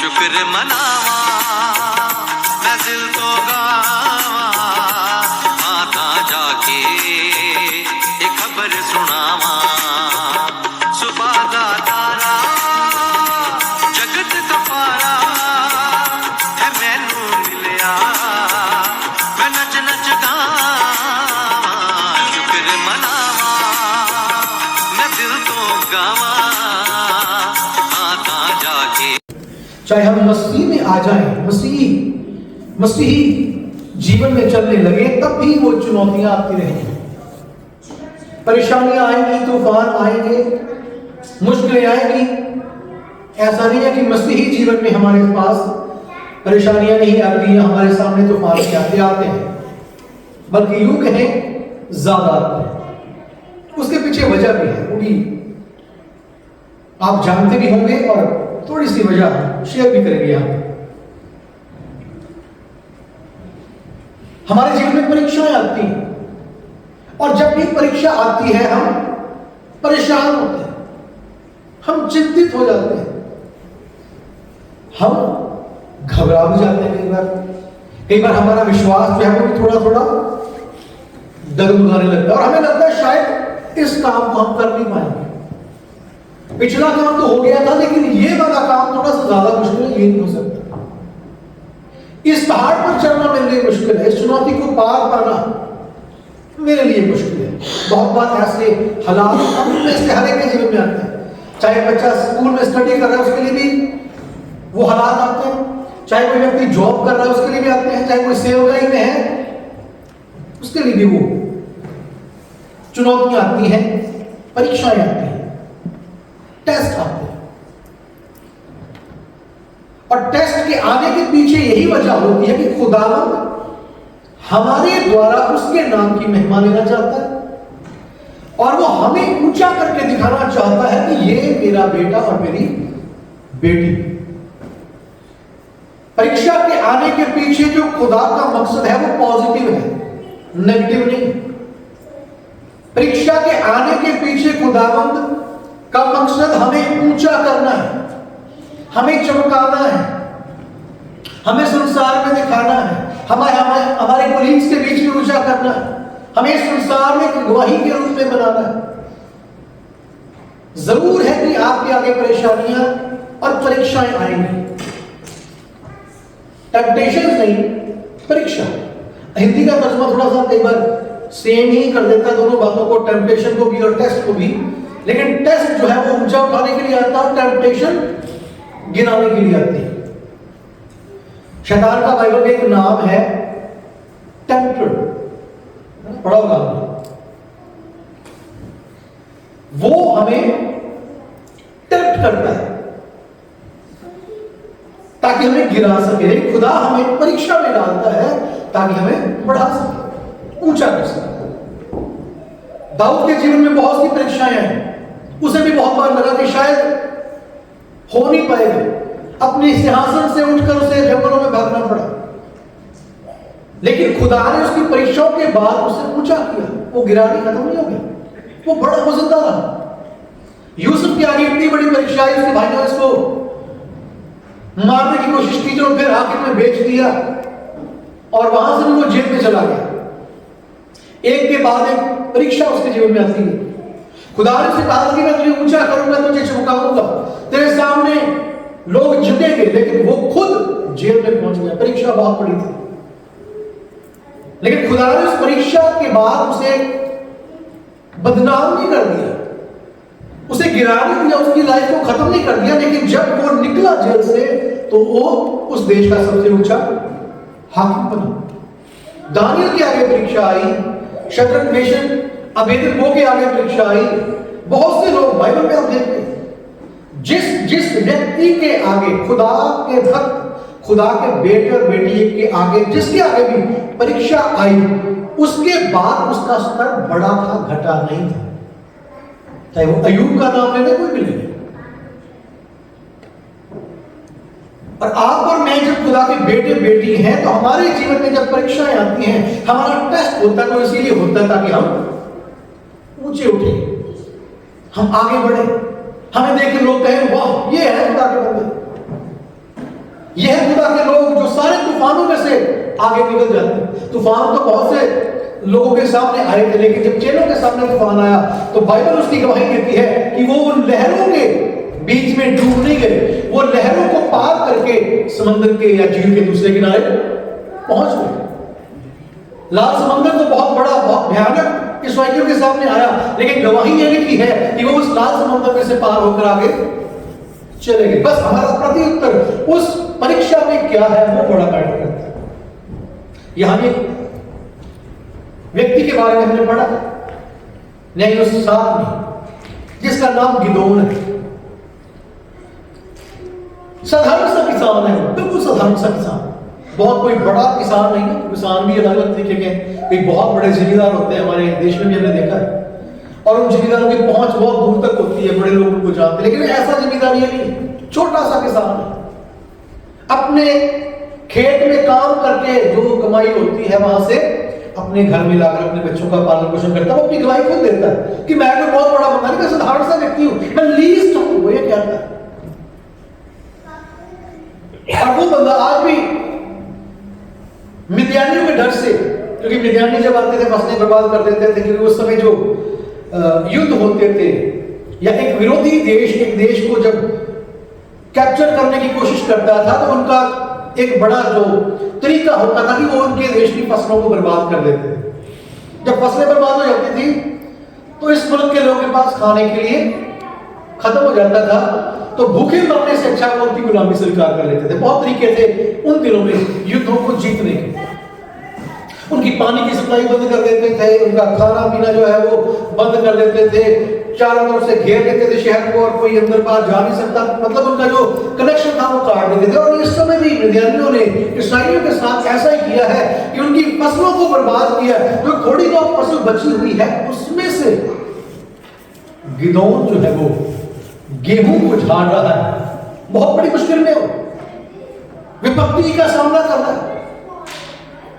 शुक्र मनावा मैं दिल तो गावा माता जाके ये खबर सुनावा सुबह दा तारा जगत कपारा है मैनू मिलिया मैं नच नच गावा शुक्र मनावा मैं दिल तो गावा माता जाके। चाहे हम मसीह में आ जाएं, मसीही जीवन में चलने लगे, तब भी वो चुनौतियां आती रहेंगी, परेशानियां आएंगी, तूफान आएंगे, मुश्किलें आएंगी। ऐसा नहीं है कि मसीही जीवन में हमारे पास परेशानियां नहीं आती हैं, हमारे सामने तूफान आते हैं, बल्कि यूं कहें ज्यादा आते हैं। उसके पीछे वजह भी है, वो भी आप जानते भी होंगे और थोड़ी सी वजह शेयर भी करेंगे। आप हमारे जीवन में परीक्षाएं आती हैं और जब भी परीक्षा आती है हम परेशान होते हैं, हम चिंतित हो जाते हैं, हम घबरा भी जाते हैं। कई बार हमारा विश्वास जो है वो भी थोड़ा थोड़ा डगमगाने लगता है और हमें लगता है शायद इस काम को हम कर नहीं पाएंगे। पिछला काम तो हो गया था, लेकिन ये वाला काम थोड़ा सा ज्यादा मुश्किल है, ये नहीं हो सकता। इस पहाड़ पर चढ़ना मेरे लिए मुश्किल है, इस चुनौती को पार पाना मेरे लिए मुश्किल है। बहुत बार ऐसे हालात हम में से हर एक के जीवन में आते हैं। चाहे बच्चा स्कूल में स्टडी कर रहा है उसके लिए भी वो हालात आते हैं, चाहे कोई व्यक्ति जॉब कर रहा है उसके लिए भी आते हैं, चाहे कोई सेवकाई में है उसके लिए भी वो चुनौतियां आती हैं, परीक्षाएं आती हैं, टेस्ट आते हैं। और टेस्ट के आने के पीछे यही वजह होती है कि खुदावंद हमारे द्वारा उसके नाम की महिमा लेना चाहता है और वो हमें ऊंचा करके दिखाना चाहता है कि ये मेरा बेटा और मेरी बेटी। परीक्षा के आने के पीछे जो खुदा का मकसद है वो पॉजिटिव है, नेगेटिव नहीं। परीक्षा के आने के पीछे खुदावंद का मकसद हमें ऊंचा करना है, हमें चमकाना है, हमें संसार में दिखाना है, हमारे कोलीग्स के बीच में ऊंचा करना है, हमें संसार में गवाही के रूप में बनाना है। जरूर है कि आपके आगे परेशानियां और परीक्षाएं आएंगी, टेम्पटेशन नहीं, परीक्षा। हिंदी का तर्जुमा थोड़ा सा कई बार सेम ही कर देता है दोनों बातों को, टेम्पटेशन को भी और टेस्ट को भी। लेकिन टेस्ट जो है वो ऊंचा उठाने के लिए आता है, टेम्पटेशन गिराने के लिए आती है। शैतान का बाइबल में एक नाम है टेम्पटर, पढ़ा होगा। वो हमें टेम्प्ट करता है ताकि हमें गिरा सके। खुदा हमें परीक्षा में डालता है ताकि हमें बढ़ा सके, ऊंचा कर सके। दाऊद के जीवन में बहुत सी परीक्षाएं हैं, उसे भी बहुत बार लगा कि शायद हो नहीं पाएगा, अपने सिंहासन से उठकर उसे जंगलों में भागना पड़ा। लेकिन खुदा ने उसकी परीक्षाओं के बाद उसे ऊंचा किया, वो गिरा नहीं, खत्म नहीं हो गया, वो बड़ा वजनदार रहा। यूसुफ की आगे इतनी बड़ी परीक्षा आई, उसके भाई ने इसको मारने की कोशिश की जो फिर आखिर में बेच दिया और वहां से भी वो जेल में चला गया। एक के बाद एक परीक्षा उसके जीवन में आती है। खुदा ने उसे कहा कि मैं तुझे ऊंचा करूंगा, तुझे चमकाऊंगा, तेरे सामने लोग झुकेंगे, लेकिन वो खुद जेल में पहुंच गया। परीक्षा बहुत बड़ी थी, लेकिन खुदा ने उस परीक्षा के बाद उसे बदनाम नहीं कर दिया, उसे गिरा नहीं दिया, उसकी लाइफ को खत्म नहीं कर दिया। लेकिन जब वो निकला जेल से तो वो उस देश का सबसे ऊंचा हाकिम बना। दानियल के आगे परीक्षा आई, शद्रक मेशक अबेदनगो के आगे परीक्षा आई। बहुत से लोग बाइबल में आप देखते हैं, जिस व्यक्ति के आगे खुदा के भक्त, खुदा के बेटे और बेटी के आगे, जिसके आगे भी परीक्षा आई, उसके बाद उसका स्तर बढ़ा था, घटा नहीं था। चाहे वो अय्यूब का नाम लेने, कोई भी ले। और आप और मैं जब खुदा के बेटे बेटी हैं तो हमारे जीवन में जब परीक्षाएं आती हैं, हमारा टेस्ट होता है, तो इसीलिए होता है ताकि हम ऊंचे उठे, हम आगे बढ़े, हमें देख के लोग कहें वाह ये है खुदा के बंदे। तूफानों में से आगे निकल जाते हैं। तूफान तो बहुत से लोगों के सामने आए थे, लेकिन जब चेलों के सामने तूफान आया तो बाइबल उसकी गवाही देती है कि वो उन लहरों के बीच में डूब नहीं गए, वो लहरों को पार करके समंदर के या झील के दूसरे किनारे पहुंच गए। लाल समंदर तो बहुत बड़ा, बहुत भयानक इसराइलियों के सामने आया, लेकिन गवाही ये लिखी है कि वो उस लाल समंदर में से पार होकर आगे चले गए। बस हमारा प्रति उत्तर उस परीक्षा में क्या है वो बड़ा मैटर करता है। यहां एक व्यक्ति के बारे में हमने पढ़ा न्याय 7 में, जिसका नाम गिदोन है। साधारण सा किसान है, बिल्कुल साधारण सा किसान, बहुत कोई बड़ा किसान नहीं है। किसान भी अलग अलग तरीके के, कोई बहुत बड़े जिम्मेदार होते हैं, हमारे देश में भी हमने देखा है, और उन जिम्मेदारों की पहुंच बहुत दूर तक होती है, बड़े लोग उनको जानते हैं। लेकिन ऐसा जिम्मेदार ये नहीं, छोटा सा किसान है, अपने खेत में काम करके जो कमाई होती है वहां से अपने घर में लाकर अपने बच्चों का पालन पोषण करता है। वो अपनी गवाही खुद देता है कि मैं कोई बहुत बड़ा बंदा नहीं, मैं साधारण सा व्यक्ति हूं, मैं लीस्ट हूं। वो ये कहता है, और वो बंदा आज भी मिद्यानियों के डर से, क्योंकि मिद्यानी जब आते थे फसलें बर्बाद कर देते थे, क्योंकि उस समय जो युद्ध होते थे या एक विरोधी देश एक देश को जब कैप्चर करने की कोशिश करता था तो उनका एक बड़ा जो तरीका होता था कि वो उनके देश की फसलों को बर्बाद कर देते थे। जब फसलें बर्बाद हो जाती थी तो इस मुल्क के लोगों के पास खाने के लिए खत्म हो जाता था, तो भूखे मरने से अच्छा वो उनकी गुलामी स्वीकार कर लेते थे। बहुत तरीके थे उन दिनों में युद्धों को जीतने के। उनकी पानी की सप्लाई बंद कर देते थे, उनका खाना पीना जो है वो बंद कर देते थे, चारों तरफ से घेर लेते थे शहर को और कोई अंदर बाहर जा नहीं सकता, मतलब उनका जो कनेक्शन था वो काट देते थे। और इस समय भी मिद्यानियों ने इसराइलियों के साथ ऐसा ही किया है कि उनकी फसलों को बर्बाद किया। जो थोड़ी बहुत फसल बची हुई है उसमें से गिदोन जो है वो गेहूं को झाड़ रहा है, बहुत बड़ी मुश्किल में हो, विपत्ति का सामना कर रहा है।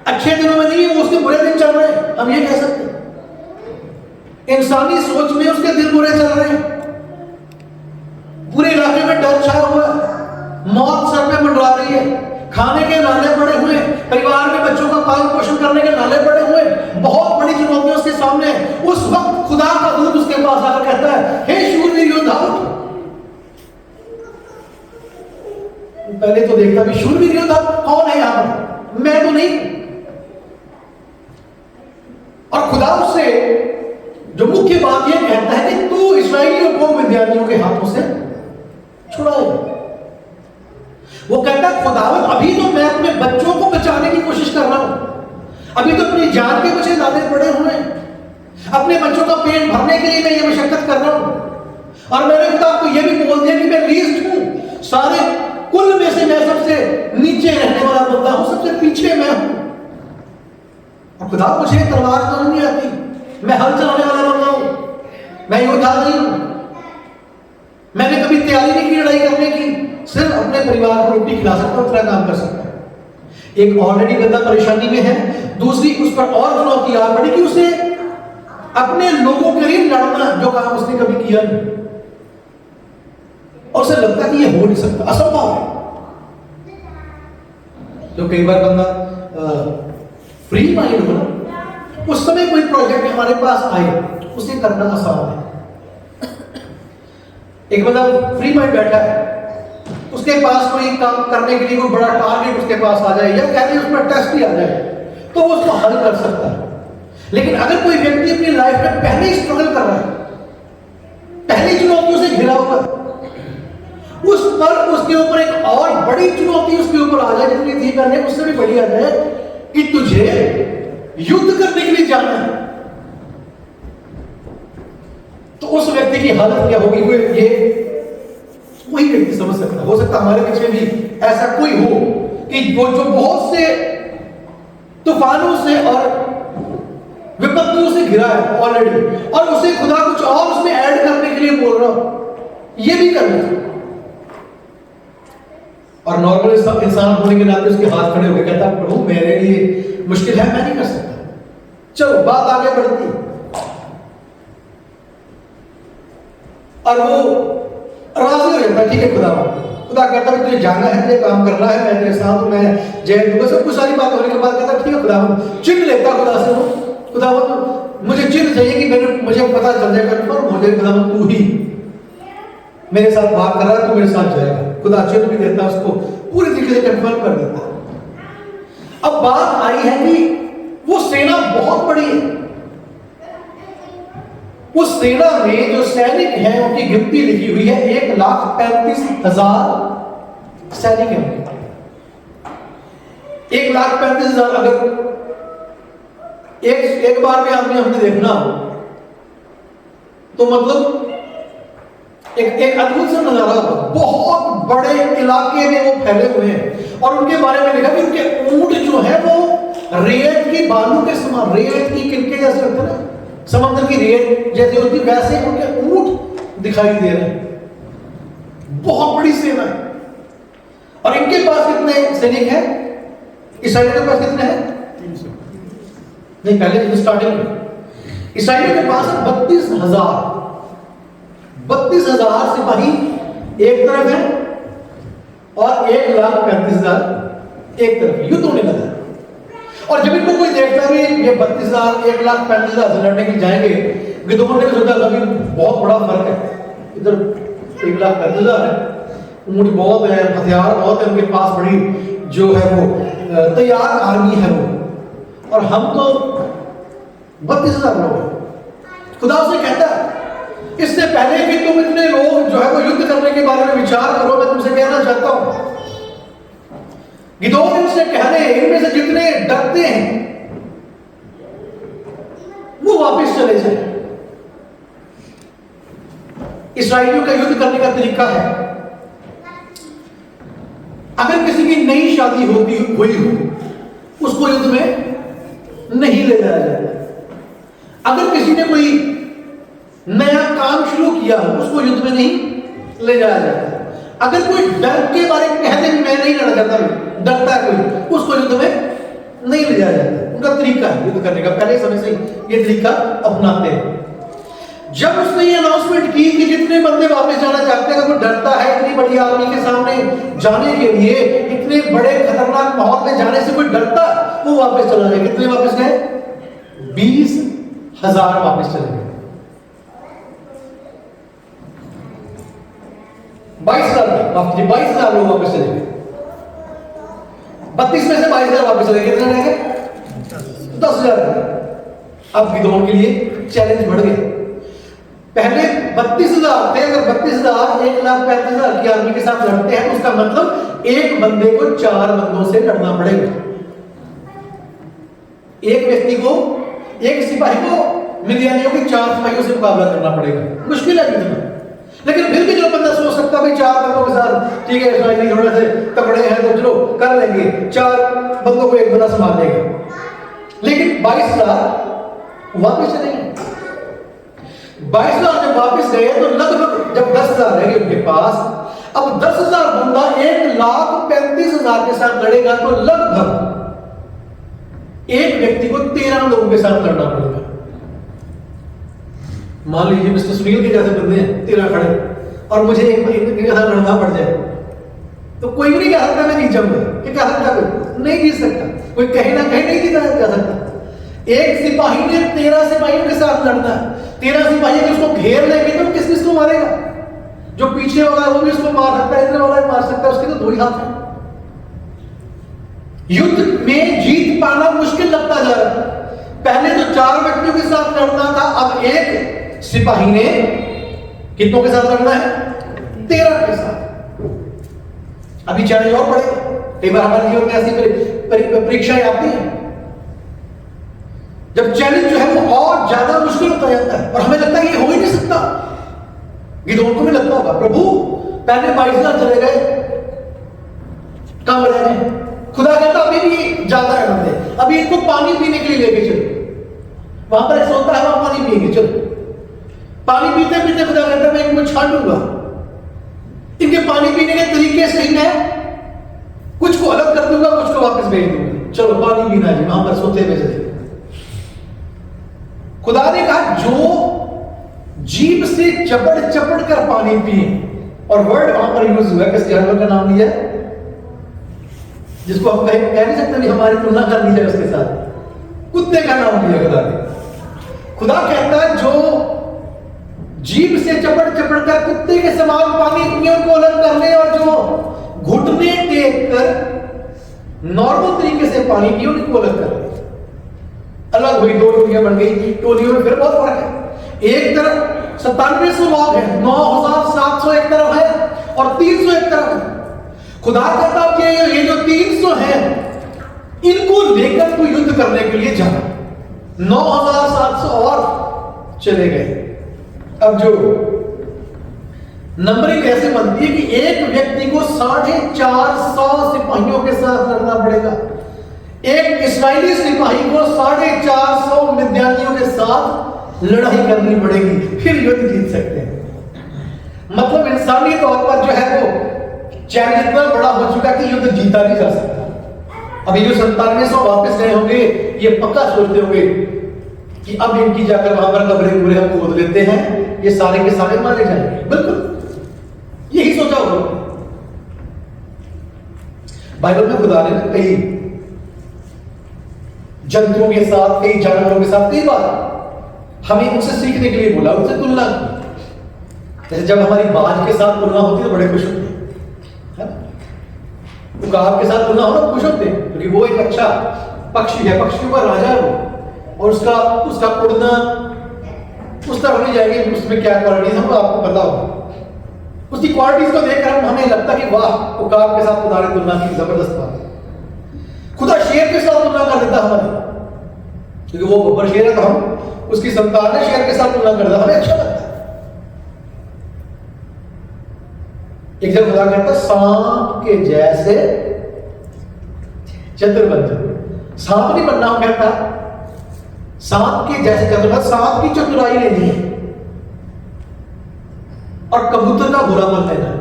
अच्छे दिनों में नहीं है, वो उसके बुरे दिन चल रहे हैं, हम ये कह सकते हैं। इंसानी सोच में उसके दिन बुरे चल रहे हैं, पूरे इलाके में डर छाया हुआ है, मौत सर पे मंडरा रही है, खाने के लाले पड़े हुए, परिवार में बच्चों का पालन पोषण करने के लाले पड़े हुए, बहुत बड़ी चुनौतियां उसके सामने। उस वक्त खुदा का दूत उसके पास आकर कहता है, हे शूरवीर योद्धा, पहले तो देखता भी शूरवीर योद्धा कौन है यहां पर, मैं तो नहीं। और खुदा उससे जो मुख्य बात यह कहता है कि तू इस्राएलियों को मिद्यानियों के हाथों से छुड़ाएगा। वो कहता है खुदावंद, अभी तो मैं अपने बच्चों को बचाने की कोशिश कर रहा हूं, अभी तो अपनी जान के मुझे लाले पड़े हुए हैं, अपने बच्चों का पेट भरने के लिए मैं ये मशक्कत कर रहा हूं। और मैंने खुदा आपको यह भी बोल दिया कि मैं लीस्ट हूं, सारे कुल में से मैं सबसे नीचे रहने वाला बंदा हूं, सबसे पीछे मैं हूं। और खुदा मुझे तलवार तो नहीं आती, मैं हल चलाने वाला बंदा हूं, मैं योद्धा नहीं हूं, मैंने कभी तैयारी नहीं की लड़ाई करने की, सिर्फ अपने परिवार को रोटी खिला सकता हूं, इतना काम कर सकता हूं। एक ऑलरेडी बंदा परेशानी में है, दूसरी उस पर और चुनौती आ पड़ी कि उसे अपने लोगों के लिए लड़ना, जो काम उसने कभी किया नहीं, और उसे लगता कि ये हो नहीं सकता, असंभव है। तो कई बार बंदा फ्री माइंड हो ना, उस समय कोई प्रोजेक्ट हमारे पास आए, उसे करना आसान है। एक बंदा फ्री माइंड बैठा है, उसके पास कोई काम करने के लिए कोई बड़ा टारगेट उसके पास आ जाए, या कह दें उसमें टेस्ट ही आ जाए, तो वो उसको हल कर सकता है। लेकिन अगर कोई व्यक्ति अपनी लाइफ में पहले ही स्ट्रगल कर रहा है, पहली चुनौतियों से घिरा हुआ, उस पर उसके ऊपर एक और बड़ी चुनौती उसके ऊपर आ जाए, जितनी थी पहले उससे भी बड़ी आ जाए कि तुझे युद्ध करने के लिए जाना है, तो उस व्यक्ति की हालत क्या होगी, वो ये वही व्यक्ति समझ सकता है। हो सकता हमारे बीच में भी ऐसा कोई हो कि वो जो बहुत से तूफानों से और विपत्तियों से घिरा है ऑलरेडी, और उसे खुदा कुछ और उसमें ऐड करने के लिए बोल रहा हो, ये भी करना है। और नॉर्मल इंसान होने के नाते उसके हाथ खड़े होकर कहता है, प्रभु मेरे लिए मुश्किल है, मैं नहीं कर सकता, चलो बात आगे बढ़ती। और वो राजी हो जाता है, ठीक है खुदा खुदा कहता है तुझे जाना है, तुझे काम करना है, मैं तेरे साथ हूं, मैं जय दूंगा। सब कुछ सारी बात होने के बाद कहता ठीक है खुदावन, चिन्ह लेता खुदा से वो, खुदावन मुझे चिन्ह चाहिए कि मुझे पता चल जाए, कन्फर्म हो जाए खुदावन तू ही मेरे साथ बात कर रहा है, तू मेरे साथ जाएगा। खुदा चिन्ह भी देता, उसको पूरी तरीके से कन्फर्म कर देता। अब बात आई है कि वो सेना बहुत बड़ी है, उस सेना में जो सैनिक हैं उनकी गिनती लिखी हुई है 1,35,000 सैनिक हैं। 1,35,000 अगर एक बार में आदमी हमने देखना हो तो मतलब एक अद्भुत सा नजारा होगा। बहुत बड़े इलाके में वो फैले हुए हैं और उनके बारे में लिखा कि उनके ऊंट जो है वो रेत की बालू के समान, रेत की किनके जैसे होते हैं ना, समंदर की रेत जैसे होती, वैसे उनके ऊंट दिखाई दे रहे हैं। बहुत बड़ी सेना है। और इनके पास कितने सैनिक हैं? ईसाइयों के पास कितने हैं? 300 नहीं, पहले स्टार्टिंग में ईसाइयों के पास 32,000 सिपाही एक तरफ है और 1,35,000 एक तरफ। युद्ध होने लगा और जब इनको कोई देखता भी ये 32,000 1,35,000 से लड़ने के लिए जाएंगे, गिदोन ने सोचा कभी बहुत बड़ा फर्क है, इधर 1,35,000 है, ऊंट बहुत है, हथियार बहुत है उनके पास, बड़ी जो है वो तैयार आर्मी है वो, और हम तो 32,000 लोग हैं। खुदा उसे कहता है इससे पहले कि तुम इतने लोग जो है वो युद्ध करने के बारे में विचार करो, मैं तुमसे कहना चाहता हूं गिदोन इनसे कहने इनमें से जितने डरते हैं वो वापस चले जाए। इस्राएलियों का युद्ध करने का तरीका है, अगर किसी की नई शादी हुई हो उसको युद्ध में नहीं ले जाया जाता। अगर किसी ने कोई नया काम शुरू किया हो उसको युद्ध में नहीं ले जाया जाता। अगर कोई डर के बारे में कहते मैं नहीं लड़ा जाता, डरता है कोई, उसको युद्ध में नहीं ले जाया जाता। उनका तरीका है युद्ध करने का, पहले समय से ये तरीका अपनाते हैं। जब उसने ये अनाउंसमेंट की कि जितने बंदे वापस जाना चाहते हैं, अगर वो डरता है इतनी बड़ी आर्मी के सामने जाने के लिए, इतने बड़े खतरनाक माहौल में जाने से कोई डरता, वो वापस चला जाए। कितने वापस गए? 20,000 वापस चले गए। 22,000 लोग वापस चले गए। 32 में से 22,000 वापस चले गए। कितने रह गए? 10,000। अब गिदोन के लिए चैलेंज बढ़ गया। पहले 32,000 थे, अगर 32,000 1,35,000 की आर्मी के साथ लड़ते हैं तो उसका मतलब एक बंदे को 4 बंदों से लड़ना पड़ेगा। एक व्यक्ति को, एक सिपाही को मिदियानियों के 4 सिपाहियों से मुकाबला करना पड़ेगा। मुश्किल है कितना, लेकिन फिर भी जो बंदा सोच सकता भाई 4 बंदों के साथ ठीक है, इस्राएली थोड़े से तगड़े हैं तो चलो कर लेंगे, 4 बंदों को एक बंदा संभाल लेगा। लेकिन 22,000 वापस चले गए। 22,000 जब वापस गए तो लगभग जब 10,000 रह गए उनके पास, अब 10,000 बंदा 1,35,000 के साथ लड़ेगा तो लगभग एक व्यक्ति को 13 लोगों के साथ लड़ना पड़ेगा। मान लीजिए मिस्टर सुनील के जैसे बंदे हैं 13 खड़े और मुझे इनके साथ लड़ना पड़ जाए तो कोई भी नहीं कह सकता मैं जीत जाऊंगा। क्या सकता? कोई नहीं जीत सकता, कोई कहीं ना कहीं नहीं जीता जा सकता। एक सिपाही ने 13 सिपाहियों के साथ लड़ना है। 13 सिपाही अगर उसको घेर लेंगे तो किस किस को मारेगा? जो पीछे वाला वो भी उसको मार सकता है, इधर वाला भी मार सकता है, उसके तो 2 ही हाथ हैं। युद्ध में जीत पाना मुश्किल लगता जा रहा है। पहले तो 4 व्यक्तियों के साथ लड़ना था, अब एक सिपाही ने कितनों के साथ लड़ना है? 13 के साथ। अभी चैलेंज और बढ़ेगा। कई बार हमारे जीवन में ऐसी परीक्षाएं आती हैं जब चैलेंज जो है वो और ज्यादा मुश्किल होता जाता है और हमें लगता है ये हो ही नहीं सकता। गिदोन को भी लगता होगा प्रभु पहले 22,000 चले गए, कम रह गए। खुदा कहता अभी भी ज्यादा है बंदे, अभी इनको पानी पीने के लिए लेके चलो। वहां पर एक सोता है, वहां पानी पिएंगे, चलो। पानी पीते पीते खुदा कहता मैं इनको छांटूंगा। इनके पानी पीने के तरीके से ही मैं कुछ को अलग कर दूंगा, कुछ को वापस भेज दूंगा। चलो पानी पीना जी, वहां पर सोते हुए चले। खुदा ने कहा जो जीभ से चपड़ चपड़ कर पानी पिए और वर्ड वहां पर यूज हुआ, किस जानवर का नाम लिया है जिसको हम कह नहीं सकते भी हमारी तुलना कर दी जाए उसके साथ? कुत्ते का नाम लिया खुदा ने। खुदा कहता है जो जीभ से चपड़ चपड़ कर कुत्ते के समान पानी पिए उनको अलग कर ले, और जो घुटने टेक कर नॉर्मल तरीके से पानी पिए उनको अलग कर ले। अलग हुई, दो टोलियां बन गई। टोलियों में फिर बहुत फर्क है। एक तरफ 9700 लोग हैं, 9700 एक तरफ है और 300 एक तरफ है। खुदा कहता है कि ये जो 300 हैं इनको लेकर तू युद्ध करने के लिए जा। 9700 और चले गए। अब जो नंबरिंग ऐसे बनती है कि एक व्यक्ति को 450 सिपाहियों के साथ लड़ना पड़ेगा। एक इस्राएली सिपाही को 450 मिद्यानियों के साथ लड़ाई करनी पड़ेगी, फिर युद्ध जीत सकते हैं। मतलब इंसानी तौर पर जो है वो चैलेंज इतना बड़ा हो चुका कि युद्ध जीता नहीं जा सकता। अभी जो 9700 वापस गए होंगे ये पक्का सोचते होंगे कि अब इनकी जाकर वहां पर कब्रें पूरे हम खोद लेते हैं, ये सारे के सारे मारे जाएंगे। बिल्कुल यही सोचा होगा। बाइबल में खुदा ने कई जंतुओं के साथ, कई जानवरों के साथ कई बार हमें उनसे सीखने के लिए बोला, उनसे तुलना की। जैसे जब हमारी बाज के साथ तुलना होती है तो बड़े खुश होते हैं, उकाब के साथ तुलना हो ना खुश होते हैं, क्योंकि वो एक अच्छा पक्षी है, पक्षियों का राजा है वो, और उसका उड़ना उस तरह नहीं जाएगी। उसमें क्या क्वालिटीज हमको आपको पता होगा। उसकी क्वालिटीज को देखकर हमें लगता है कि वाह, उकाब के साथ खुदा ने तुलना की, जबरदस्त बात है। खुदा शेर के साथ तुलना कर देता हमारी, क्योंकि वो बब्बर शेर है तो हम उसकी संतान है, शेर के साथ तुलना कर देता, हमें अच्छा लगता है। एक जब खुदा कहता सांप के जैसे चतुर बन जाओ। सांप नहीं बनना, वो कहता सांप के जैसे चतुर, सांप की चतुराई लेनी है और कबूतर का बुरा मन लेना है।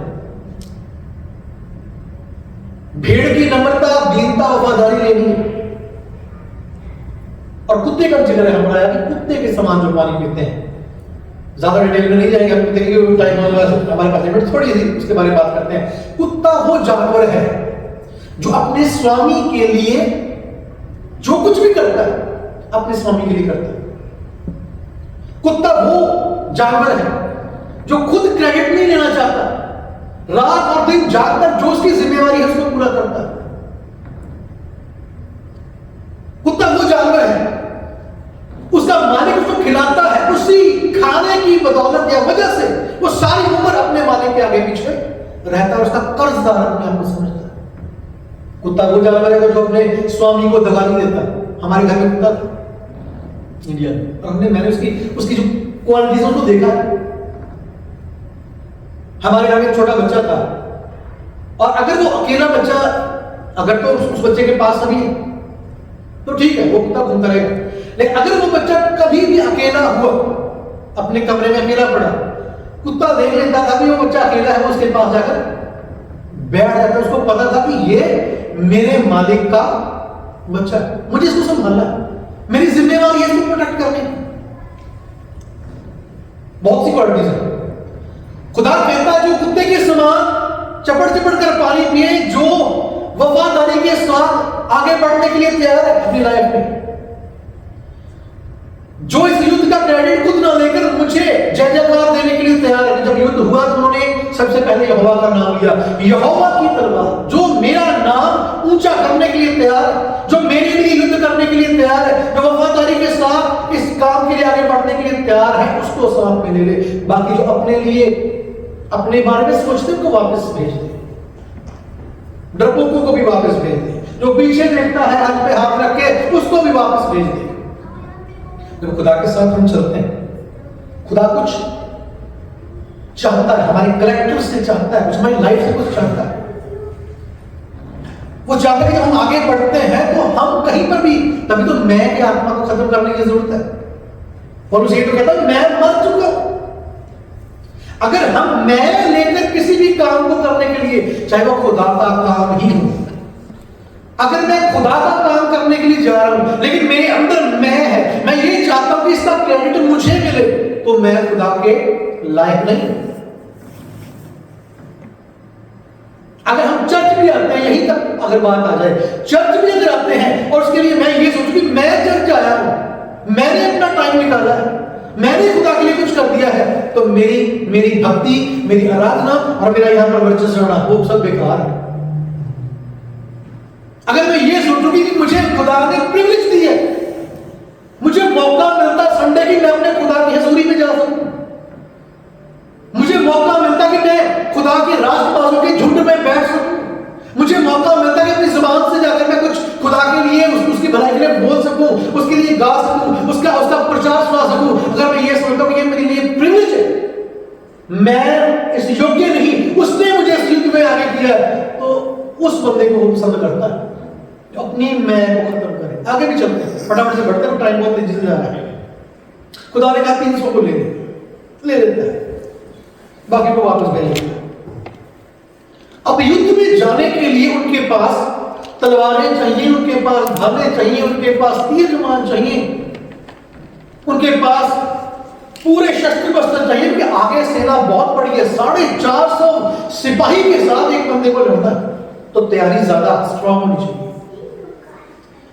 भेड़ की नम्रता, दीनता, वफादारी लेनी है। और कुत्ते का जिक्र है हमारा कि कुत्ते के समान जो पानी पीते हैं। ज्यादा डिटेल में नहीं जाएंगे, हम कुत्ते की टाइम हमारे पास लिमिट थोड़ी सी, उसके बारे में बात करते हैं। कुत्ता वो जानवर है जो अपने स्वामी के लिए जो कुछ भी करता है अपने स्वामी के लिए करता है। कुत्ता वो जानवर है जो खुद क्रेडिट नहीं लेना चाहता, रात और दिन जागकर जो उसकी जिम्मेवारी है उसको पूरा करता है। कुत्ता वो जानवर है, उसका मालिक उसको खिलाता है, उसी खाने की बदौलत या वजह से वो सारी उम्र अपने मालिक के आगे पीछे रहता है, उसका कर्जदार अपने आप को समझता है। कुत्ता वो जानवर है जो अपने स्वामी को दगा नहीं देता। हमारे घर में कुत्ता था इंडिया में, और मैंने उसकी जो क्वालिटीज को देखा। हमारे घर में एक छोटा बच्चा था, और अगर वो अकेला बच्चा, अगर तो उस बच्चे के पास सभी तो ठीक है, वो कुत्ता घूमता रहेगा। लेकिन अगर वो बच्चा कभी भी अकेला हुआ, अपने कमरे में अकेला पड़ा, कुत्ता देख लेता था कि वो बच्चा अकेला है, वो उसके पास जाकर बैठ जाता। उसको पता था कि ये मेरे मालिक का बच्चा है, मुझे इसको संभालना, मेरी जिम्मेवारी है इसको प्रोटेक्ट करने की। बहुत सी क्वालिटीज है। खुदा कहता है जो कुत्ते के समान चपड़ चपड़ कर पानी पिए, जो वफादारी के साथ आगे बढ़ने के लिए तैयार है अपनी लाइफ में, जो इस युद्ध का क्रेडिट खुद ना लेकर मुझे जय जयकार देने के लिए तैयार है। जब युद्ध हुआ तो उन्होंने सबसे पहले यहोवा का नाम लिया। यहोवा की तलवार, जो मेरा नाम ऊंचा करने के लिए तैयार है, जो मेरे लिए युद्ध करने के लिए तैयार है, जो वफादारी के साथ इस काम के लिए आगे बढ़ने के लिए तैयार है, उसको साथ में ले ले। बाकी जो अपने लिए अपने बारे में सोचते उनको वापस भेज दे, डरपोकों को भी वापस भेज दे, जो पीछे देखता है हाथ पे हाथ रख के उसको भी वापस भेज दे। जब खुदा के साथ हम चलते हैं, खुदा कुछ चाहता है, हमारे करेक्टर से चाहता है, कुछ हमारी लाइफ से कुछ चाहता है। वो चाहता है कि हम आगे बढ़ते हैं तो हम कहीं पर भी, तभी तो मैं के आत्मा को खत्म करने की जरूरत है। और उसे तो कहता है मैं मर चुका हूं। अगर हम मैं लेकर किसी भी काम को करने के लिए, चाहे वो खुदा का काम ही हो, अगर मैं खुदा का काम करने के लिए जा रहा हूं लेकिन मेरे अंदर मैं है, मैं ये चाहता हूं कि इसका क्रेडिट मुझे मिले, तो मैं खुदा के लायक नहीं। भी आते हैं, यहीं तक अगर बात आ जाए, चर्च भी अगर आते हैं और उसके लिए मैं ये सोचूं कि मैं चर्च आया हूं, मैंने अपना टाइम निकाला है, मैंने खुदा के लिए कुछ कर दिया है, तो मेरी भक्ति, मेरी आराधना और मेरा यहां पर वर्चस्व होना वो सब बेकार है। अगर मैं ये सोचूं कि मुझे खुदा ने प्रिविलेज दी है, मुझे मौका मिलता संडे की मैं अपने खुदा की हजूरी में जा सकूं, मुझे मौका मिलता कि मैं खुदा के रास्तबाजों के झुंड में बैठ सकूं, मुझे मौका मिलता कि अपनी जुबान से जाकर मैं कुछ खुदा के लिए उसकी भलाई के लिए बोल सकूं, उसके लिए गा सकूं, उसका प्रचार सुना सकूं। अगर मैं ये समझता हूं कि ये मेरे लिए प्रिविलेज है, मैं इस योग्य नहीं, उसने मुझे इस युग में आगे किया, तो उस बंदे को वो पसंद करता है जो अपनी मैं को खत्म करे। आगे भी चलते हैं, फटाफट से बढ़ते हैं, टाइम बहुत तेजी से जा रहा है। खुदा ने कहा 300 को ले लेता है, बाकी को वापस भेज देता है। अब युद्ध में जाने के लिए उनके पास तलवारें चाहिए, उनके पास भाले चाहिए, उनके पास तीर कमान चाहिए, उनके पास पूरे शस्त्र वस्त्र चाहिए, क्योंकि आगे सेना बहुत बड़ी है। 450 सिपाही के साथ एक बंदे को लड़ना, तो तैयारी ज्यादा स्ट्रांग होनी चाहिए।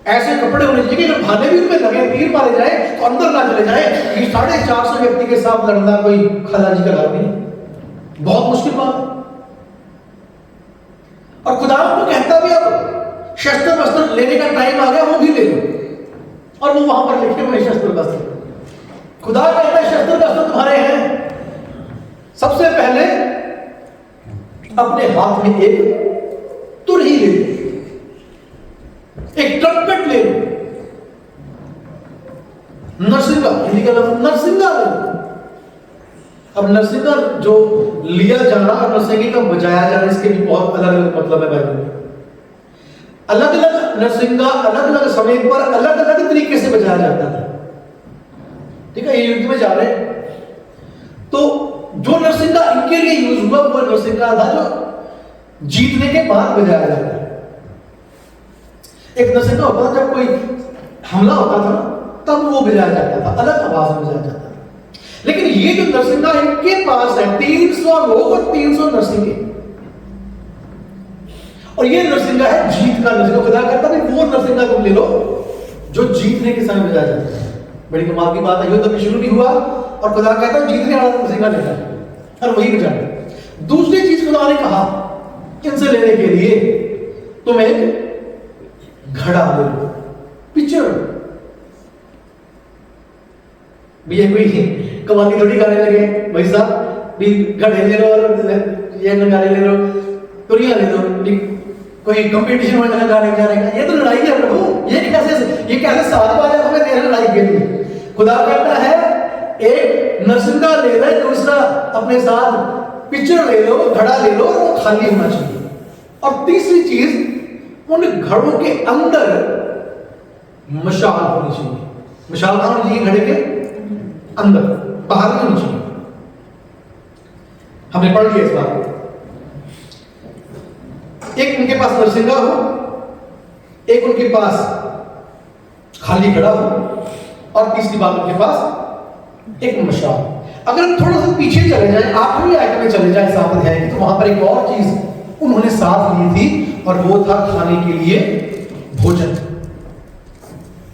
ऐसे कपड़े होने चाहिए कि जब भाले भी उनमें लगे, तीर मारे जाए तो अंदर ना चले जाए। ये 450 व्यक्ति के साथ लड़ना कोई खलाजी का काम नहीं, बहुत मुश्किल बात है। और खुदा को कहता भी अब शस्त्र वस्त्र लेने का टाइम आ गया, वो भी ले लो, और वो वहां पर लिखे हुए शस्त्र वस्त्र। खुदा कहता है शस्त्र वस्त्र तुम्हारे हैं, सबसे पहले अपने हाथ में एक तुरही ले लो, एक ट्रम्पेट ले लो, नरसिंगा, हिंदी का लफ्ज नरसिंगा ले लो। अब नरसिंगा जो लिया जाना और नरसिंगे का बजाया जाना, इसके भी बहुत अलग अलग मतलब है बाइबल में। अलग अलग नरसिंगा अलग अलग समय पर अलग अलग तरीके से बजाया जाता था। ठीक है, ये युद्ध में जा रहे हैं, तो जो नरसिंगा इनके लिए यूज हुआ वो नरसिंगा था जो जीतने के बाद बजाया जाता है। एक नरसिंगा होता था जब कोई हमला होता था तब वो बजाया जाता था, अलग आवाज में बजाया जाता था। लेकिन ये जो नरसिंगा इनके पास है, 300 लोग और 300 नरसिंगे, और ये नरसिंगा है जीत का नरसिंगा। खुदा कहता है वो नरसिंगा तुम ले लो जो जीतने के समय बजाया जाता है। बड़ी कमाल की बात है, युद्ध अभी शुरू नहीं हुआ और खुदा कहता है जीतने वाला नरसिंगा लेना और वही बजाना। दूसरी चीज खुदा ने कहा इनसे लेने के लिए तुम एक घड़ा ले लो, पिक्चर। भैया कोई कमाल की थोड़ी गाने लगे, भाई साहब भी घड़े ले लो और ये गाने ले लो, तुरिया ले लो, कोई कंपटीशन में गाने जाने का, ये तो लड़ाई है प्रभु। ये कैसे साथ बाजा हमें तेरे लड़ाई के लिए। खुदा कहता है एक नरसिंगा ले ले, दूसरा अपने साथ पिक्चर ले लो, घड़ा ले लो, और वो खाली होना चाहिए। और तीसरी चीज उन घड़ों के अंदर मशाल होनी चाहिए। मशाल कहां होनी चाहिए? घड़े के अंदर, बाहर नहीं होनी चाहिए। हमने पढ़ लिया इस बात। एक उनके पास नरसिंगा हो, एक उनके पास खाली घड़ा हो, और तीसरी बात उनके पास एक मशाल। अगर हम थोड़ा सा पीछे चले जाए, आखिरी आयत में चले जाए 7 अध्याय की, तो वहां पर एक और चीज उन्होंने साथ ली थी, और वो था खाने के लिए भोजन।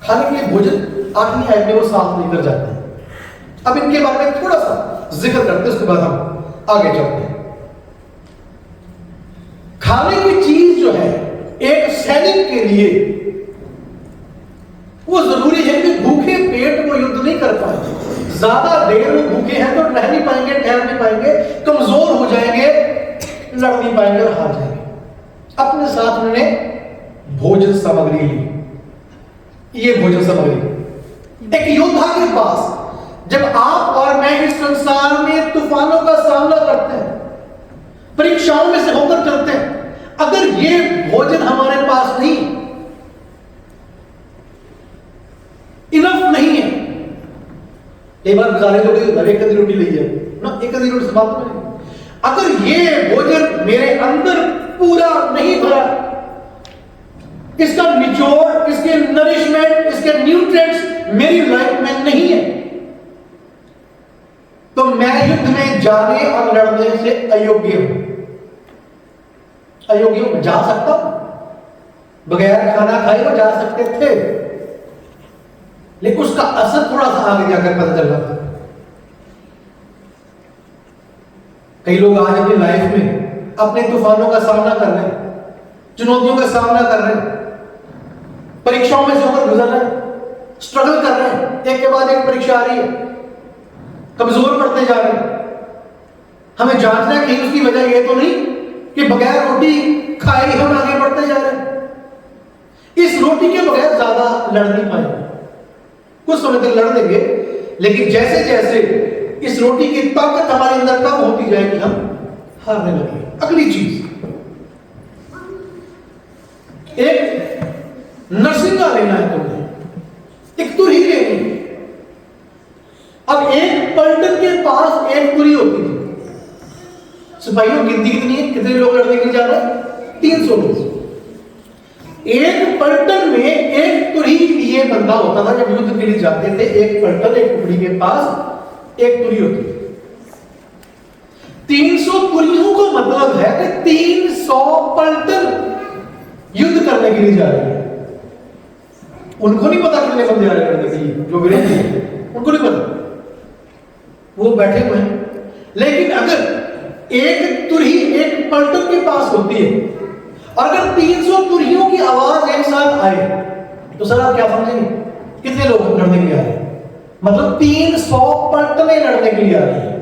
खाने के लिए भोजन आखिरी आयत में वो साथ लेकर जाते हैं। अब इनके बारे में थोड़ा सा जिक्र करते हैं, उसके बाद हम आगे चलते हैं। खाने की चीज जो है एक सैनिक के लिए वो जरूरी है कि भूखे पेट वो युद्ध नहीं कर पाएंगे। ज्यादा देर वो भूखे हैं तो रह नहीं पाएंगे, ठहर नहीं पाएंगे, कमजोर हो जाएंगे, लड़ नहीं पाएंगे और हार जाएंगे। अपने साथ उन्होंने भोजन सामग्री ली। ये भोजन सामग्री एक योद्धा के पास, जब आप और मैं इस संसार में तूफानों का सामना करते हैं, परीक्षाओं में से होकर चलते हैं, अगर ये भोजन हमारे पास नहीं, इनफ नहीं है, एक बार गुजारे तो एक आधी रोटी ली है ना, एक आधी रोटी से बात नहीं। अगर ये भोजन मेरे अंदर पूरा नहीं भरा, इसका निचोड़, इसके नरिशमेंट, इसके न्यूट्रिएंट्स मेरी लाइफ में नहीं है, तो मैं युद्ध में जाने और लड़ने से अयोग्य हूं। अयोग्यों में जा सकता हूं, बगैर खाना खाए वो जा सकते थे, लेकिन उसका असर थोड़ा सा आगे जाकर पता चल रहा था। कई लोग आज अपनी लाइफ में अपने तूफानों का सामना कर रहे हैं, चुनौतियों का सामना कर रहे हैं, परीक्षाओं में से होकर गुजर रहे हैं, स्ट्रगल कर रहे हैं, एक के बाद एक परीक्षा आ रही है, कमजोर पड़ते जा रहे हैं। हमें जांचना है कि उसकी वजह यह तो नहीं कि बगैर रोटी खाए ही हम आगे बढ़ते जा रहे हैं। इस रोटी के बगैर ज्यादा लड़ नहीं पाएंगे, कुछ समय तक लड़ लेंगे, लेकिन जैसे जैसे इस रोटी की ताकत हमारे अंदर कम होती जाएगी हम हारने लगेंगे। अगली चीज, एक नरसिंगा लेना है तुमने, एक तुरही लेनी है। अब एक पलटन के पास एक तुरही होती थी। सिपाहियों गिनती कितनी है, कितने लोग लड़ने के लिए जा रहे हैं? 300 लोग। एक पलटन में एक तुरही लिए बंदा होता था। जब युद्ध के लिए जाते थे, एक पलटन, एक टुकड़ी के पास एक तुरही होती थी। 300 तुरहियों का मतलब है कि 300 पलटन युद्ध करने के लिए जा रहे हैं। उनको नहीं पता कितने बंदे आ रहे हैं लड़ने के लिए, जो विरोधी हैं उनको नहीं पता, वो बैठे हुए हैं। लेकिन अगर एक तुरही एक पलटन के पास होती है, अगर 300 तुरहियों की आवाज एक साथ आए, तो सर आप क्या समझेंगे कितने लोग लड़ने के लिए आ रहे हैं? मतलब 300 पलटनें लड़ने के लिए आ रही है।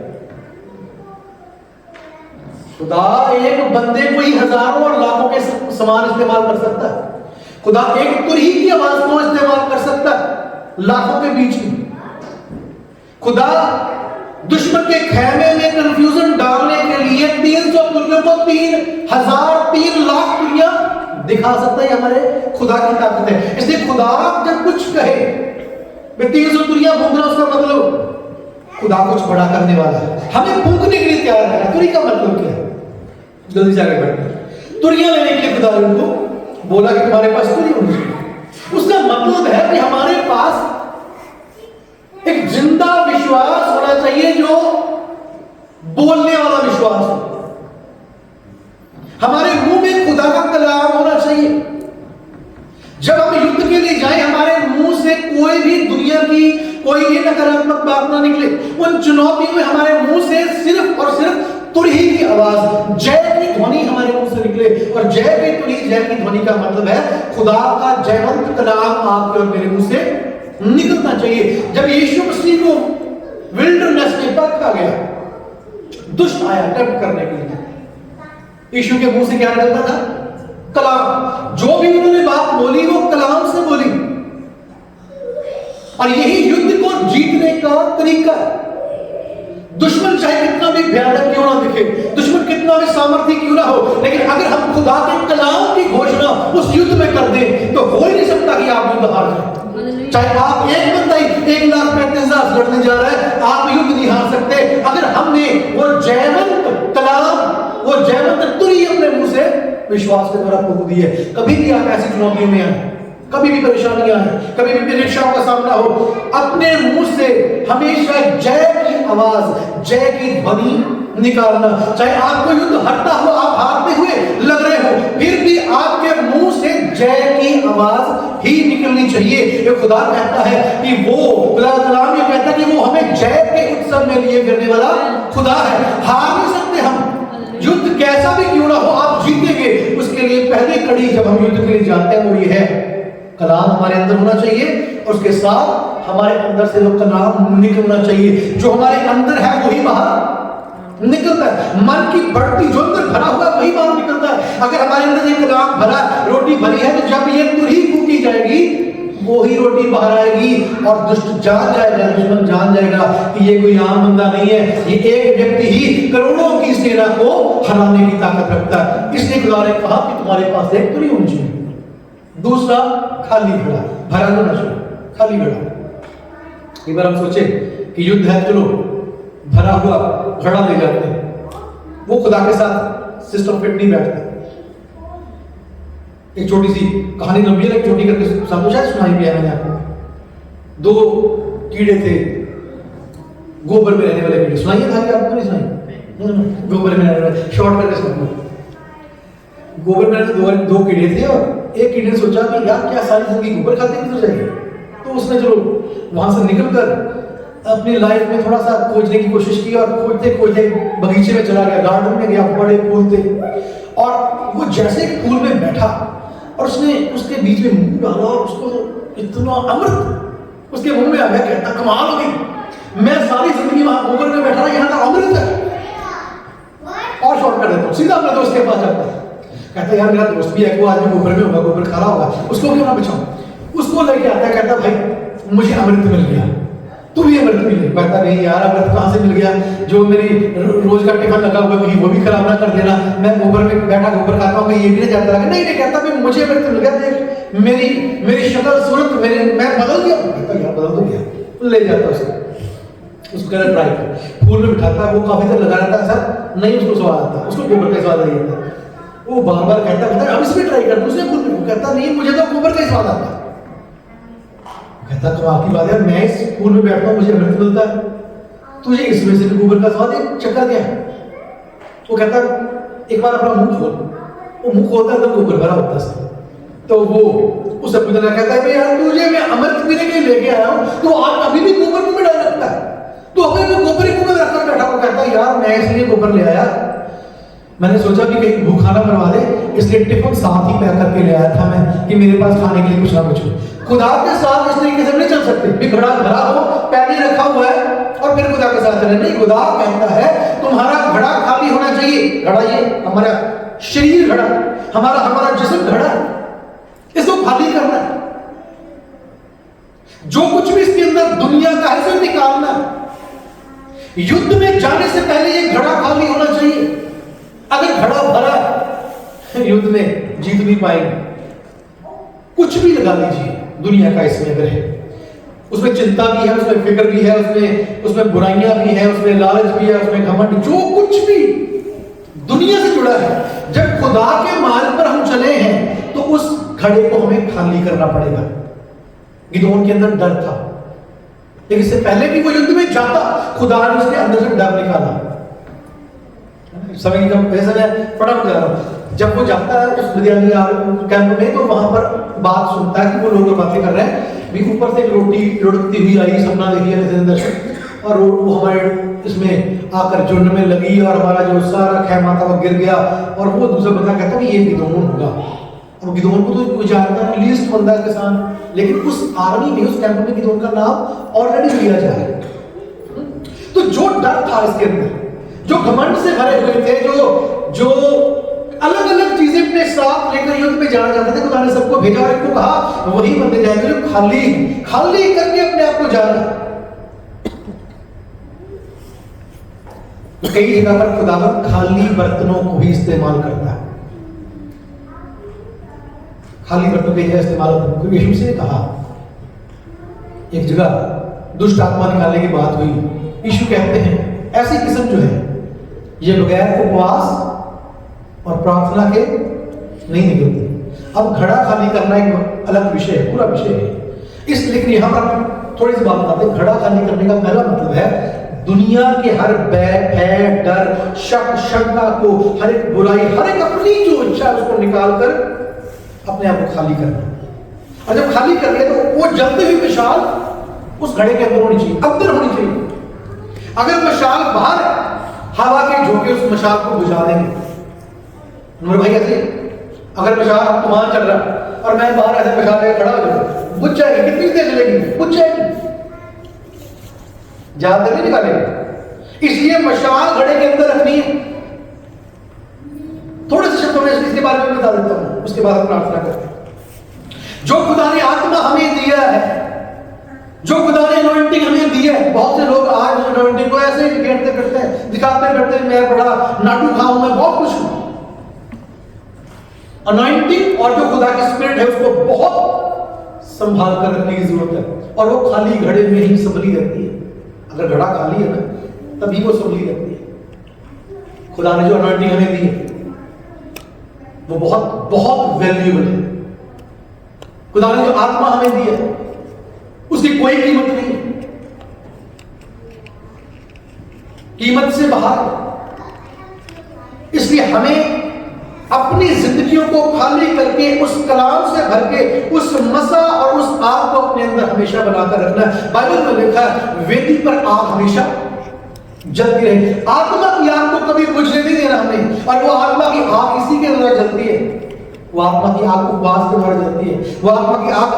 खुदा एक बंदे को ही हजारों और लाखों के समान इस्तेमाल कर सकता है। खुदा एक तुरही की आवाज को इस्तेमाल कर सकता है लाखों के बीच में। खुदा दुश्मन के खेमे में कंफ्यूजन डालने के लिए 300 तुरहियों को 3000 3 लाख तुरहियां दिखा सकता है। हमारे खुदा की ताकत है। इसलिए खुदा जब कुछ कहे, मैं 300 तुरहियां फूंक रहा, उसका मतलब खुदा कुछ बड़ा करने वाला है, हमें फूंकने के लिए तैयार है। तुरही का मतलब क्या है? जल्दी से आगे बढ़ते। तुरहियां लेने के लिए खुदा ने उनको बोला कि तुम्हारे पास तुरही होनी चाहिए। उसका मतलब है कि हमारे पास एक जिंदा विश्वास होना चाहिए, जो बोलने वाला विश्वास हो। हमारे मुंह में खुदा का कलाम होना चाहिए। जब हम युद्ध के लिए जाएं, हमारे मुंह से कोई भी दुनिया की कोई भी नकारात्मक बात ना निकले। उन चुनौतियों में हमारे मुंह से सिर्फ और सिर्फ तुरही की आवाज, जय की ध्वनि हमारे मुंह से निकले। और जय की तुरही, जय की ध्वनि का मतलब है खुदा का जयवंत कलाम आपके और मेरे मुंह से निकलना चाहिए। जब यीशु मसीह को विल्डरनेस में परखा गया, दुष्ट आया टेम्प्ट करने के लिए, यीशु के मुंह से क्या निकलता था? कलाम। जो भी उन्होंने बात बोली वो कलाम से बोली। और यही युद्ध को जीतने का तरीका है। दुश्मन चाहे कितना भी भयानक क्यों ना दिखे, दुश्मन कितना भी सामर्थ्य क्यों ना हो, लेकिन अगर हम खुदा के कलाम की घोषणा उस युद्ध में कर दें, तो हो ही नहीं सकता कि आप युद्ध हार जाए। चाहे आप एक बंदा ही 1,35,000 लड़ने जा रहा है, आप युद्ध नहीं हार सकते। अगर हमने वो जयवंत कलाम, वो जयवंत तुरही अपने मुंह से विश्वास के द्वारा फूंक दी है। कभी भी आप ऐसी चुनौतियों में आए, कभी भी परेशानियां आए, कभी भी परीक्षाओं का सामना हो, अपने मुंह से हमेशा जय की आवाज, जय की ध्वनि निकालना। चाहे आपको युद्ध हरता हो, आप हारते हुए लग रहे हो, फिर भी आपके मुंह से जय की आवाज ही निकलनी चाहिए। ये खुदा कहता है कि वो खुदा कलाम ये कहता है कि वो हमें जय के उत्सव में लिए फिरने वाला खुदा है। हार नहीं सकते हम। युद्ध कैसा भी क्यों ना हो, आप जीतेंगे। उसके लिए पहली कड़ी जब हम युद्ध के लिए जाते हैं वो ये है, कलाम हमारे अंदर होना चाहिए, और उसके साथ हमारे अंदर से वो कलाम निकलना चाहिए। जो हमारे अंदर है वही बाहर निकलता है। मन की बढ़ती जो अंदर भरा हुआ वही बाहर निकलता है। अगर हमारे अंदर ये कलाम भरा, रोटी भरी है, तो जब ये तुरही फूंकी जाएगी, वो ही रोटी बाहर आएगी। और दुष्ट जान जाएगा, दुश्मन जान जाएगा कि ये कोई आम बंदा नहीं है, ये एक व्यक्ति ही करोड़ों की सेना को हराने की ताकत रखता है। इसलिए खुदा ने कहा कि तुम्हारे पास एक तुरही होनी चाहिए। दूसरा, खाली घड़ा, भरा होना चाहिए, खाली घड़ा। एक बार हम सोचे कि युद्ध है, चलो भरा हुआ घड़ा ले जाते हैं, वो खुदा के साथ सिस्टम फिट नहीं बैठता। एक छोटी सी कहानी लंबी है, एक छोटी करके सबको शायद सुनाई भी है मैंने आपको। 2 कीड़े थे, गोबर में रहने वाले कीड़े। सुनाइए कहानी, आपको नहीं सुनाई? गोबर में रहने वाले, शॉर्ट करके सुनाऊंगा। गोबर में दो कीड़े थे और एक कीड़े ने सोचा कि यार क्या सारी जिंदगी गोबर खाते हुए तो जाएगी, तो उसने चलो वहां से निकलकर अपनी लाइफ में थोड़ा सा खोजने की कोशिश की और खोजते खोजते बगीचे में चला गया, गार्डन में गया, बड़े फूल थे और वो जैसे एक फूल में बैठा और उसने उसके बीच में मुंह डाला और उसको इतना अमृत उसके मुंह में आ गया, कहता कमाल हो गई, मैं सारी जिंदगी वहां गोबर में बैठा, यहाँ का अमृत है। और शॉर्ट कर देता हूँ, सीधा अपने दोस्त के पास जाता है, कहता है यार मेरा दोस्त भी है, वो आदमी गोबर में होगा, गोबर खा रहा होगा, उसको क्यों ना बचाऊं। उसको लेके आता है, कहता भाई मुझे अमृत मिल गया, तू भी अमृत मिले। कहता नहीं यार अमृत कहाँ से मिल गया, जो मेरी रोज का टिफिन लगा हुआ है वो भी खराब ना कर देना, मैं गोबर में बैठा गोबर खाता हूँ, ये भी नहीं जाता। नहीं नहीं कहता भाई मुझे अमृत मिल गया, देख मेरी शक्ल सूरत मेरे मैं बदल गया। कहता यार बदल तो गया, ले जाता उसको कहता ट्राई कर, फूल में बिठाता है, वो काफी देर लगा रहता है, सर नहीं उसको स्वाद आता, उसको गोबर का स्वाद नहीं आता। वो बार बार कहता हम इसमें ट्राई कर, दूसरे फूल में, कहता नहीं मुझे तो गोबर का स्वाद आता। कहता तो आपकी बात है, मैं इस फूल में बैठता हूँ मुझे अमृत मिलता है, तुझे इसमें से भी गोबर का स्वाद है, चक्कर क्या है। वो कहता एक बार अपना मुंह खोल, वो मुंह खोलता है तो गोबर भरा होता है, तो वो उसे पूछना, कहता है यार तुझे मैं अमृत पीने के लिए लेके आया हूँ, तो आज अभी भी गोबर मुंह में डाल रखता है, तो अभी भी गोबर ही मुंह में रखकर बैठा। वो कहता है यार मैं इसलिए गोबर ले आया, मैंने सोचा कि कहीं भूखा ना मरवा दे, इसलिए टिफिन साथ ही पैक करके ले आया था मैं कि मेरे पास खाने के लिए कुछ ना कुछ हो। खुदा के साथ इस तरीके से नहीं चल सकते भी घड़ा भरा हो, पैनी रखा हुआ है और फिर खुदा के साथ चले, नहीं। खुदा कहता है तुम्हारा घड़ा खाली होना चाहिए। घड़ा ये हमारा शरीर घड़ा, हमारा जिस्म घड़ा, इसको खाली करना है। जो कुछ भी इसके अंदर दुनिया का है इसे निकालना है। युद्ध में जाने से पहले ये घड़ा खाली होना चाहिए। अगर घड़ा भरा युद्ध में जीत भी पाएंगे। कुछ भी लगा लीजिए दुनिया का इसमें अगर है, उसमें चिंता भी है, उसमें फिक्र भी है, उसमें बुराइयां भी है, उसमें लालच भी है, उसमें घमंड, जो कुछ भी दुनिया से जुड़ा है, जब खुदा के मार्ग पर हम चले हैं तो उस घड़े को हमें खाली करना पड़ेगा। गिदोन के अंदर डर था, लेकिन इससे पहले भी वो युद्ध में जाता, खुदा ने उसके अंदर से डर निकाला। समय की वजह से मैं फटाफट जा रहा हूं। जब वो जाता है उस विद्यालय कैंप में, तो वहां पर बात सुनता है कि वो लोग बातें कर रहे हैं भी ऊपर से एक रोटी लुढ़कती हुई आई, सपना देखी है, और वो हमारे इसमें आकर झुंड में लगी और हमारा जो सारा खैमा था वो गिर गया। और वो दूसरा बंदा कहता है कि ये गिदोन होगा। अब गिदोन को तो कोई जानता है, लीस्ट बंदा है किसान, लेकिन उस आर्मी में उस कैंप में गिदोन का नाम ऑलरेडी लिया जा रहा है। तो जो डर था इसके अंदर, जो घमंड से भरे हुए थे, जो अलग अलग चीजें अपने साथ लेकर युद्ध में जाना चाहते थे, खुदा ने सबको भेजा और इनको कहा वही बंदे जाएंगे जो खाली करके अपने आप को जाना। तो कई जगह पर खुदा खाली बर्तनों को भी इस्तेमाल करता है। खाली बर्तनों के लिए इस्तेमाल करता है। क्योंकि यीशु से कहा एक जगह दुष्ट आत्मा निकालने की बात हुई, यीशु कहते हैं ऐसी किस्म जो है ये बगैर उपवास और प्रार्थना के नहीं निकलती। अब घड़ा खाली करना एक अलग विषय है, पूरा विषय है। इस लेकिन यहां पर थोड़ी सी बात बताते हैं। घड़ा खाली करने का पहला मतलब है दुनिया के हर भय, डर, शक, शंका को, हर एक बुराई, हर एक अपनी जो इच्छा है उसको निकाल कर अपने आप को खाली करना। और जब खाली कर लिया तो वो जलती हुई मशाल उस घड़े के अंदर होनी चाहिए, अंदर होनी चाहिए। अगर मशाल बाहर हवा के झोंके उस मशाल को बुझा देंगे। मेरे भाई ऐसे अगर मशाल तूफान चल रहा और मैं बाहर ऐसे मशाल लेकर खड़ा हो जाऊं, बुझ जाएगी। कितनी देर चलेगी? बुझ जाएगी, ज्यादा देर नहीं निकालेगी। इसलिए मशाल घड़े के अंदर रखनी है। थोड़े से शब्दों में इसके बारे में बता देता हूं, उसके बाद हम प्रार्थना करते हैं। जो खुदा ने आत्मा हमें दिया है, जो खुदा ने अनॉइंटिंग हमें दी है, बहुत से लोग आज अनॉइंटिंग को ऐसे ही फेंटते करते हैं, दिखाते करते हैं मैं बड़ा नाटू खाऊं, मैं बहुत खुश हूं। अनॉइंटिंग और जो खुदा की स्पिरिट है उसको बहुत संभाल कर रखने की जरूरत है। और वो खाली घड़े में ही संभली रहती है। अगर घड़ा खाली है ना तभी वो संभली रहती है। खुदा ने जो अनॉइंटिंग हमें दी है वो बहुत बहुत वैल्यूएबल है। खुदा ने जो आत्मा हमें दी है उसकी कोई कीमत नहीं, कीमत से बाहर। इसलिए हमें अपनी जिंदगियों को खाली करके उस कलाम से भर के उस मसा और उस आग को अपने अंदर हमेशा बनाकर रखना है। बाइबल में लिखा है वेदी पर आग हमेशा जलती रहे। आत्मा की आग को कभी बुझने नहीं देना हमें, और वो आत्मा की आग इसी के द्वारा जलती है। वो आत्मा की आग उपवास के द्वारा जलती है, वो आत्मा की आग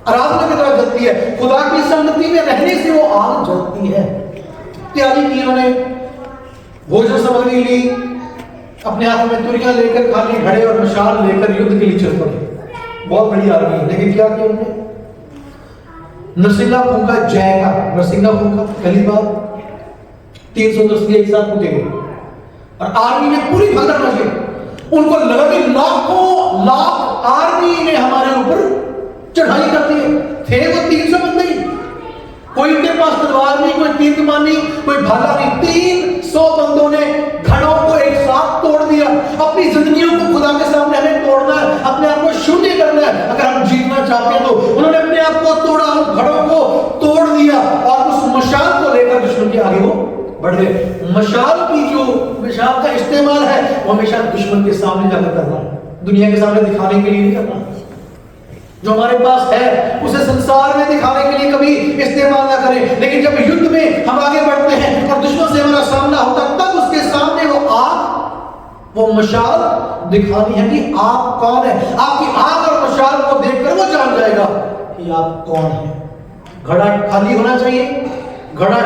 आराधना के द्वारा जलती है, खुदा की संगति में रहने से वो आग जलती है। तैयारी की उन्होंने, भोजन सामग्री ली, अपने हाथ में तुरियां लेकर, खाली घड़े और मशाल लेकर युद्ध के लिए चल पड़े। बहुत बड़ी आर्मी है, लेकिन क्या किया उन्होंने? नरसिंगा फूंका, जय का नरसिंगा फूंका। पहली बात 310 एक साथ फूके गए और आर्मी में पूरी भगदड़ मच गई। उनको लगा कि लाखों लाख आर्मी ने हमारे ऊपर चढ़ाई कर दी है। थे वो 300 बंदे ही, कोई के पास तलवार नहीं, कोई तीर कमान नहीं, कोई भाला नहीं। 300 बंदों ने घड़ों को एक साथ तोड़ दिया। अपनी जिंदगियों को खुदा के सामने हमें तोड़ना है, अपने आप को शून्य करना है अगर हम जीतना चाहते हैं। तो उन्होंने अपने आप को तोड़ा, उन घड़ों को तोड़ दिया और उस मशाल को लेकर दुश्मन के आगे वो बढ़ गए। मशाल की जो मशाल का इस्तेमाल है वो हमेशा दुश्मन के सामने जाकर करना है, दुनिया के सामने दिखाने के लिए नहीं करना। जो हमारे पास है उसे संसार में दिखाने के लिए कभी इस्तेमाल ना करें, लेकिन जब युद्ध में हम आगे बढ़ते हैं और दुश्मन से हमारा सामना होता है, तब उसके सामने वो आग, वो मशाल दिखानी है कि आप कौन है। आपकी आग और मशाल को देखकर वो जान जाएगा कि आप कौन है। घड़ा खाली होना चाहिए, घड़ा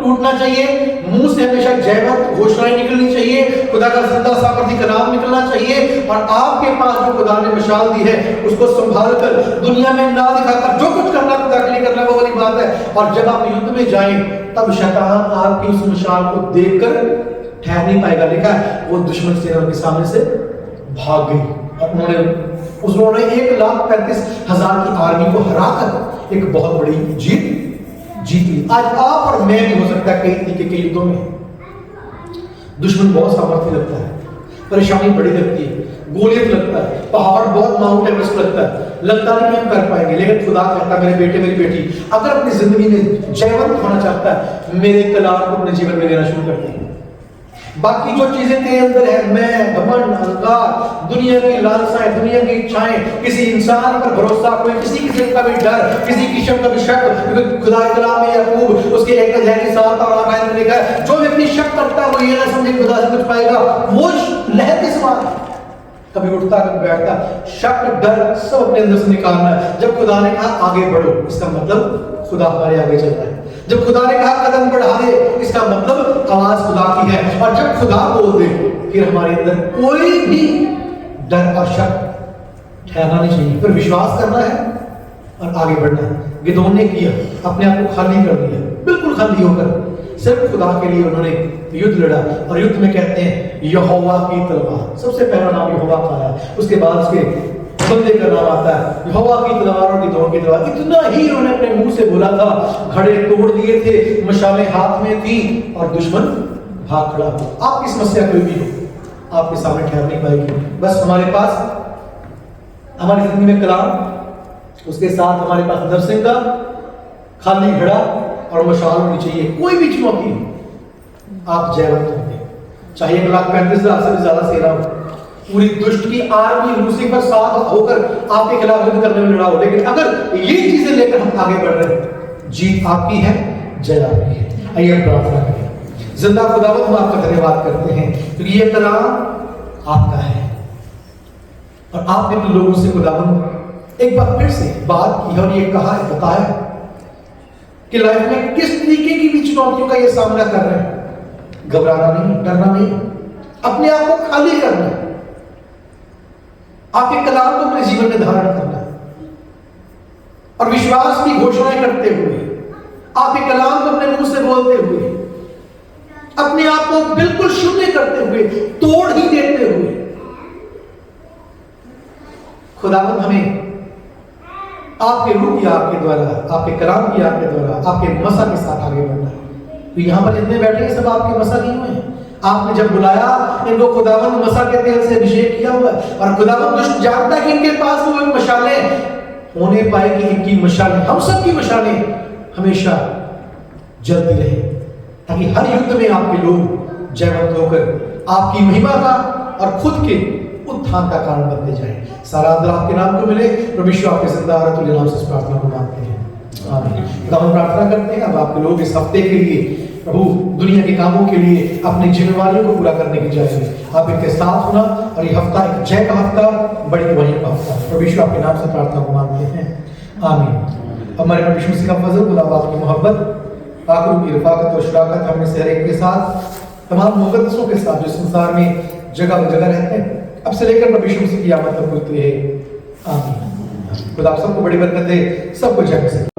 टूटना चाहिए, मुंह से हमेशा जयवंत घोषणाएं निकलनी चाहिए, खुदा का जिंदा सामर्थी कलाम निकलना चाहिए, और आपके पास जो खुदा ने मशाल दी है उसको संभाल कर दुनिया में ना दिखाकर जो कुछ करना खुदा के लिए करना, वो वाली बात है। और जब आप युद्ध में जाएं तब शैतान आपकी उस मशाल को देखकर ठहर नहीं पाएगा। लिखा है वो दुश्मन सेना के सामने से भाग गई और उन्होंने 1,35,000 की आर्मी को हराकर एक बहुत बड़ी जीत ली। आज आप और मैं भी हो सकता है कई तरीके के युद्धों में दुश्मन बहुत सामर्थ्य लगता है, परेशानी बड़ी लगती है, गोलियत लगता है, पहाड़ बहुत माउंट एवरेस्ट लगता नहीं कि हम कर पाएंगे। लेकिन खुदा कहता है मेरे बेटे मेरी बेटी, अगर अपनी जिंदगी में जयवंत होना चाहता है, मेरे कलाम को अपने जीवन में लेना शुरू कर दे। बाकी जो चीजें तेरे अंदर है, मैं, घमंड, अहंकार, दुनिया की लालसाएं, दुनिया की इच्छाएं, किसी इंसान पर भरोसा, कोई किसी किस्म का भी डर, किसी किस्म का भी शक, खुदा के कलाम में याकूब उसके 1 अध्याय की 7 और 8 आयत में लिखा है, जो व्यक्ति शक करता है वो ये ना समझे खुदा से कुछ पाएगा। वो लहर के समान कभी उठता कभी बैठता, शक डर सब अपने अंदर से निकालना है। जब खुदा ने कहा आगे बढ़ो, इसका मतलब खुदा हमारे आगे चल रहा है। जब खुदा ने कहा कदम बढ़ा दे, इसका मतलब आवाज खुदा की है। और जब खुदा बोल दे, फिर हमारे अंदर कोई भी डर और शक ठहरना नहीं चाहिए, फिर विश्वास करना है और आगे बढ़ना है। गिदोन ने किया, अपने आप को खाली कर दिया, बिल्कुल खाली होकर सिर्फ खुदा के लिए उन्होंने युद्ध लड़ा। और युद्ध में कहते हैं यहोवा की तलवार, सबसे पहला नाम यहोवा का है, उसके बाद उसके बंदे का नाम आता है यहोवा की तलवार और गिदोन की तलवार। इतना ही उन्होंने अपने मुंह से बोला था, घड़े तोड़ दिए थे, मशालें हाथ में थी और दुश्मन भाग खड़ा हुआ। आपकी समस्या कोई भी हो, आपके सामने ठहर नहीं पाएगी। बस हमारे पास हमारी जिंदगी में कलाम, उसके साथ हमारे पास नरसिंह का खाली घड़ा और मशाल होनी चाहिए। कोई भी चुनौती आप जयवंत होंगे, चाहे 1,35,000 से भी ज्यादा सेना हो, पूरी दुष्ट की आर्मी लूसीफर साथ होकर आपके खिलाफ युद्ध करने में लड़ा हो, लेकिन अगर ये चीजें लेकर हम आगे बढ़ रहे हैं, जीत आपकी है, जय आपकी है। आइए हम प्रार्थना करें। जिंदा खुदावंद हम आपका धन्यवाद करते हैं क्योंकि ये कलाम आपका है और आपने अपने लोगों से खुदावंद एक बार फिर से बात की और ये कहा है, बताया कि लाइफ में किस तरीके की भी चुनौतियों का ये सामना कर रहे हैं। घबराना नहीं, डरना नहीं, अपने आप को खाली करना है, आपके कलाम को अपने जीवन में धारण करना है और विश्वास की घोषणाएं करते हुए, आपके कलाम को अपने मुंह से बोलते हुए, अपने आप को बिल्कुल शून्य करते हुए, तोड़ ही देते हुए, खुदावंद हमें आपके रूह की आग के द्वारा, आपके कलाम की आग के द्वारा, आपके मसा के साथ आगे बढ़ना है। तो यहां पर जितने बैठे हैं सब आपके मसा किए हुए हैं। आपने जब बुलाया इनको खुदावंद मसा के तेल से अभिषेक किया हुआ है और खुदावंद दुष्ट जानता है कि इनके पास वो मशालें होने पाएगी, इनकी मशालें, हम सब की मशालें हमेशा जलती रहे ताकि हर युद्ध में आपके लोग जयवंत होकर आपकी महिमा का और खुद के उत्थान का कारण बनते जाए। सारा आदर आपके नाम को मिले। प्रभु यीशु आपके जिंदा और तुल्य नाम से इस प्रार्थना को मांगते हैं, आमीन। खुदा हम प्रार्थना करते हैं अब आपके लोग इस हफ्ते के लिए प्रभु दुनिया के कामों के लिए अपनी जिम्मेवारियों को पूरा करने की जाए। आप इनके साथ होना और ये हफ्ता एक जय का हफ्ता, बड़ी गवाही का हफ्ता। प्रभु यीशु आपके नाम से प्रार्थना को मांगते हैं, आमीन। हमारे प्रभु यीशु मसीह का फजल, खुदा बाप की मोहब्बत, आखिर की रफाकत और शराकत हमें से हर एक के साथ, तमाम मुकद्दसों के साथ जो संसार में जगह जगह रहते हैं, अब से लेकर प्रभु यीशु मसीह की आमद तक होती है, आमीन। खुदा आप सबको बड़ी बरकत दे, सबको जय मसीह।